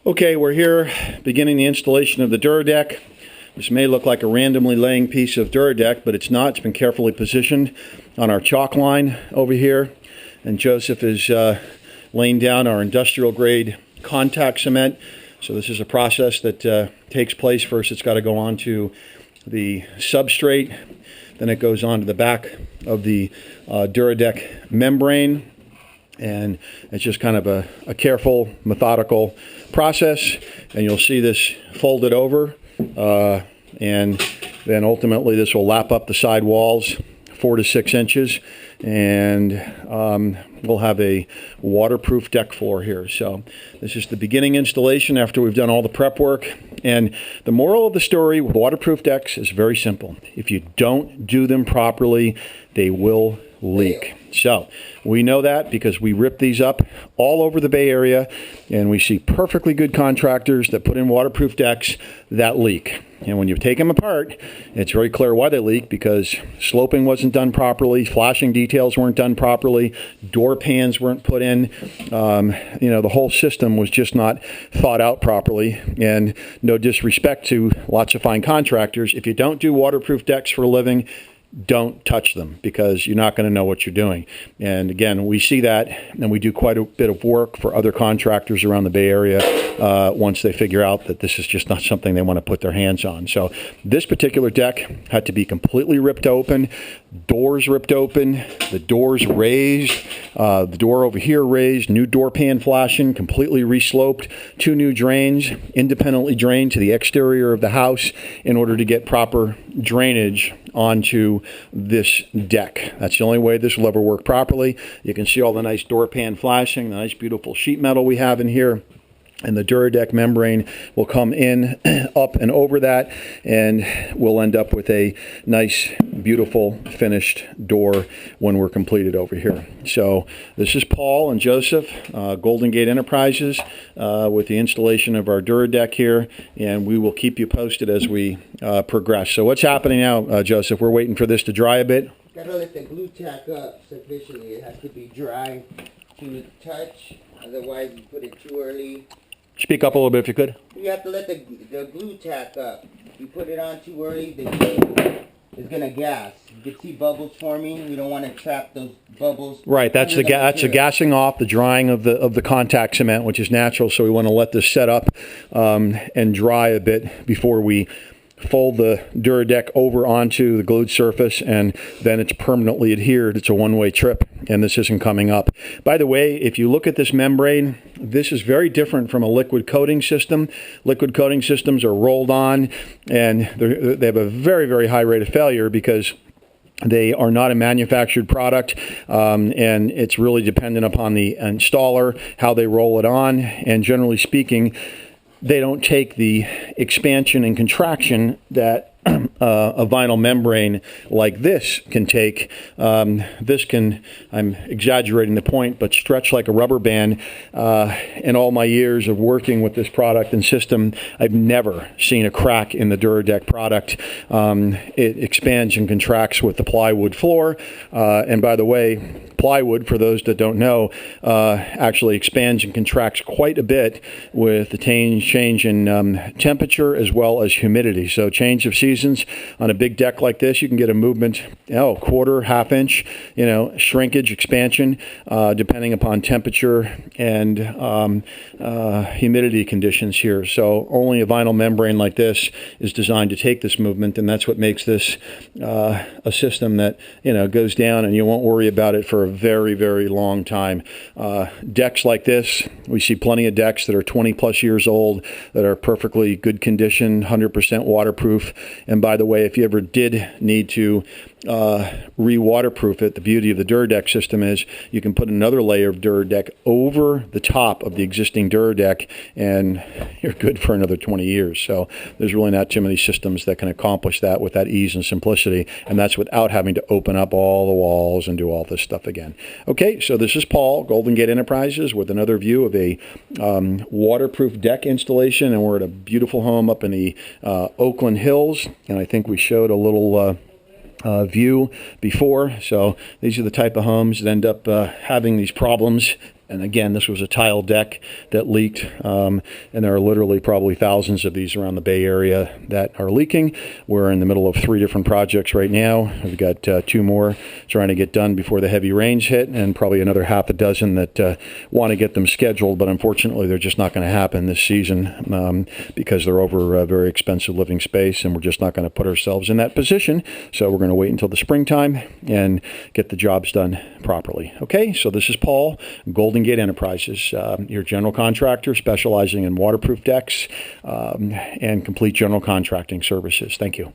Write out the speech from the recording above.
Okay, we're here beginning the installation of the Duradek. This may look like a randomly laying piece of Duradek, but it's not. It's been carefully positioned on our chalk line over here. And Joseph is laying down our industrial grade contact cement. So this is a process that takes place. First, it's got to go onto the substrate. Then it goes onto the back of the Duradek membrane. And it's just kind of a careful, methodical process. And you'll see this folded over. And then ultimately this will lap up the side walls 4 to 6 inches. And we'll have a waterproof deck floor here. So this is the beginning installation after we've done all the prep work. And the moral of the story with waterproof decks is very simple. If you don't do them properly, they will leak. So we know that because we rip these up all over the Bay Area, and we see perfectly good contractors that put in waterproof decks that leak. And when you take them apart, it's very clear why they leak, because sloping wasn't done properly, flashing details weren't done properly, door pans weren't put in. The whole system was just not thought out properly. And no disrespect to lots of fine contractors, if you don't do waterproof decks for a living, don't touch them, because you're not going to know what you're doing. And again, we see that, and we do quite a bit of work for other contractors around the Bay Area once they figure out that this is just not something they want to put their hands on. So this particular deck had to be completely ripped open, doors ripped open, the doors raised, the door over here raised, new door pan flashing, completely resloped, 2 new drains, independently drained to the exterior of the house in order to get proper drainage onto this deck. That's the only way this will ever work properly. You can see all the nice door pan flashing, the nice beautiful sheet metal we have in here. And the Duradek membrane will come in, up and over that, and we'll end up with a nice, beautiful, finished door when we're completed over here. So this is Paul and Joseph, Golden Gate Enterprises, with the installation of our Duradek here, and we will keep you posted as we progress. So what's happening now, Joseph? We're waiting for this to dry a bit. Gotta let the glue tack up sufficiently. It has to be dry to the touch, otherwise you put it too early. Speak up a little bit if you could. You have to let the glue tack up. If you put it on too early, the glue is going to gas. You can see bubbles forming. We don't want to trap those bubbles. Right, that's the gassing off, the drying of the contact cement, which is natural. So we want to let this set up and dry a bit before we fold the Duradek over onto the glued surface, and then it's permanently adhered. It's a one-way trip, and this isn't coming up. By the way, if you look at this membrane, this is very different from a liquid coating system. Liquid coating systems are rolled on, and they have a very, very high rate of failure because they are not a manufactured product, and it's really dependent upon the installer, how they roll it on, and generally speaking, they don't take the expansion and contraction that a vinyl membrane like this can take. This can, I'm exaggerating the point, but stretch like a rubber band. In all my years of working with this product and system, I've never seen a crack in the Duradek product. It expands and contracts with the plywood floor. And by the way, plywood, for those that don't know, actually expands and contracts quite a bit with the change in temperature as well as humidity. So change of seasons on a big deck like this, you can get a movement, quarter, half inch, shrinkage, expansion, depending upon temperature and humidity conditions here. So only a vinyl membrane like this is designed to take this movement, and that's what makes this a system that goes down and you won't worry about it for a very, very long time. Decks like this, we see plenty of decks that are 20 plus years old that are perfectly good condition, 100% waterproof. And by the way, if you ever did need to re-waterproof it, the beauty of the Duradek system is you can put another layer of Duradek over the top of the existing Duradek, and you're good for another 20 years. So there's really not too many systems that can accomplish that with that ease and simplicity, and that's without having to open up all the walls and do all this stuff again. Okay, so this is Paul, Golden Gate Enterprises, with another view of a waterproof deck installation, and we're at a beautiful home up in the Oakland Hills, and I think we showed a little view before. So these are the type of homes that end up having these problems And again, this was a tile deck that leaked, and there are literally probably thousands of these around the Bay Area that are leaking. We're in the middle of 3 different projects right now. We've got 2 more trying to get done before the heavy rains hit, and probably another half a dozen that want to get them scheduled, but unfortunately they're just not going to happen this season because they're over a very expensive living space, and we're just not going to put ourselves in that position. So we're going to wait until the springtime and get the jobs done properly. Okay, so this is Paul, Golden Gate Enterprises, your general contractor specializing in waterproof decks and complete general contracting services. Thank you.